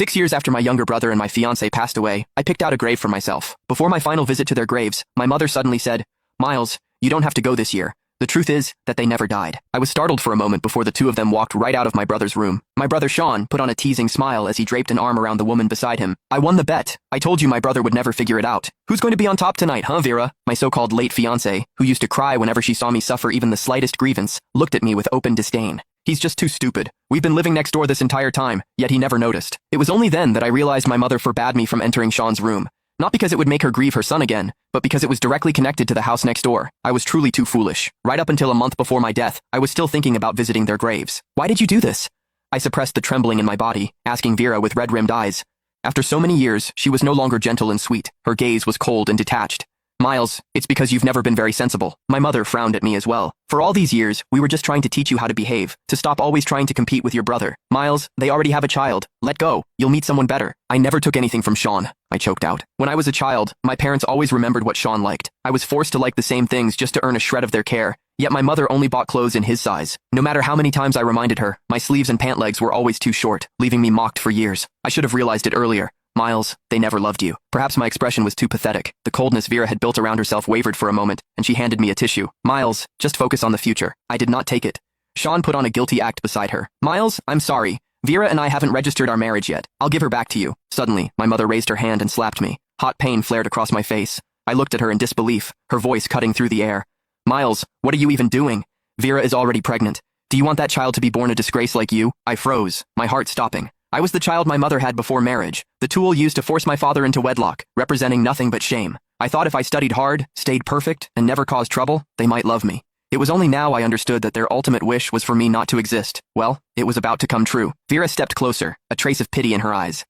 6 years after my younger brother and my fiancé passed away, I picked out a grave for myself. Before my final visit to their graves, my mother suddenly said, "Miles, you don't have to go this year." The truth is that they never died. I was startled for a moment before the two of them walked right out of my brother's room. My brother Sean put on a teasing smile as he draped an arm around the woman beside him. "I won the bet. I told you my brother would never figure it out. Who's going to be on top tonight, huh, Vera?" My so-called late fiancé, who used to cry whenever she saw me suffer even the slightest grievance, looked at me with open disdain. "He's just too stupid. We've been living next door this entire time, yet he never noticed." It was only then that I realized my mother forbade me from entering Sean's room. Not because it would make her grieve her son again, but because it was directly connected to the house next door. I was truly too foolish. Right up until a month before my death, I was still thinking about visiting their graves. "Why did you do this?" I suppressed the trembling in my body, asking Vera with red-rimmed eyes. After so many years, she was no longer gentle and sweet. Her gaze was cold and detached. "Miles, it's because you've never been very sensible." My mother frowned at me as well. "For all these years, we were just trying to teach you how to behave, to stop always trying to compete with your brother. Miles, they already have a child. Let go. You'll meet someone better." "I never took anything from Sean," I choked out. "When I was a child, my parents always remembered what Sean liked. I was forced to like the same things just to earn a shred of their care. Yet my mother only bought clothes in his size. No matter how many times I reminded her, my sleeves and pant legs were always too short, leaving me mocked for years. I should have realized it earlier. Miles, they never loved you." Perhaps my expression was too pathetic. The coldness Vera had built around herself wavered for a moment, and she handed me a tissue. "Miles, just focus on the future." I did not take it. Sean put on a guilty act beside her. "Miles, I'm sorry. Vera and I haven't registered our marriage yet. I'll give her back to you." Suddenly, my mother raised her hand and slapped me. Hot pain flared across my face. I looked at her in disbelief, her voice cutting through the air. "Miles, what are you even doing? Vera is already pregnant. Do you want that child to be born a disgrace like you?" I froze, my heart stopping. I was the child my mother had before marriage, the tool used to force my father into wedlock, representing nothing but shame. I thought if I studied hard, stayed perfect, and never caused trouble, they might love me. It was only now I understood that their ultimate wish was for me not to exist. Well, it was about to come true. Vera stepped closer, a trace of pity in her eyes.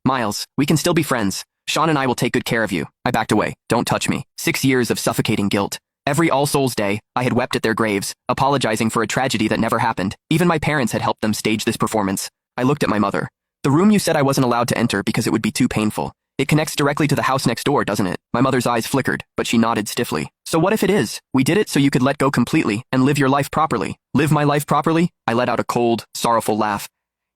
"Miles, we can still be friends. Sean and I will take good care of you." I backed away. "Don't touch me." 6 years of suffocating guilt. Every All Souls Day, I had wept at their graves, apologizing for a tragedy that never happened. Even my parents had helped them stage this performance. I looked at my mother. "The room you said I wasn't allowed to enter because it would be too painful. It connects directly to the house next door, doesn't it?" My mother's eyes flickered, but she nodded stiffly. "So what if it is? We did it so you could let go completely and live your life properly." "Live my life properly?" I let out a cold, sorrowful laugh.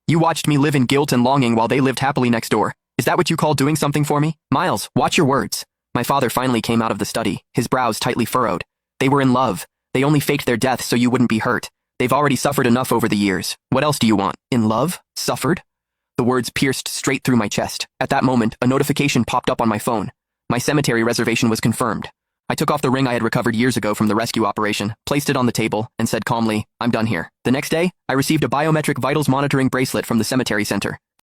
"You watched me live in guilt and longing while they lived happily next door. Is that what you call doing something for me?" "Miles, watch your words." My father finally came out of the study, his brows tightly furrowed. "They were in love. They only faked their death so you wouldn't be hurt. They've already suffered enough over the years. What else do you want?" "In love? Suffered?" The words pierced straight through my chest. At that moment, a notification popped up on my phone. My cemetery reservation was confirmed. I took off the ring I had recovered years ago from the rescue operation, placed it on the table, and said calmly, "I'm done here." The next day, I received a biometric vitals monitoring bracelet from the cemetery center.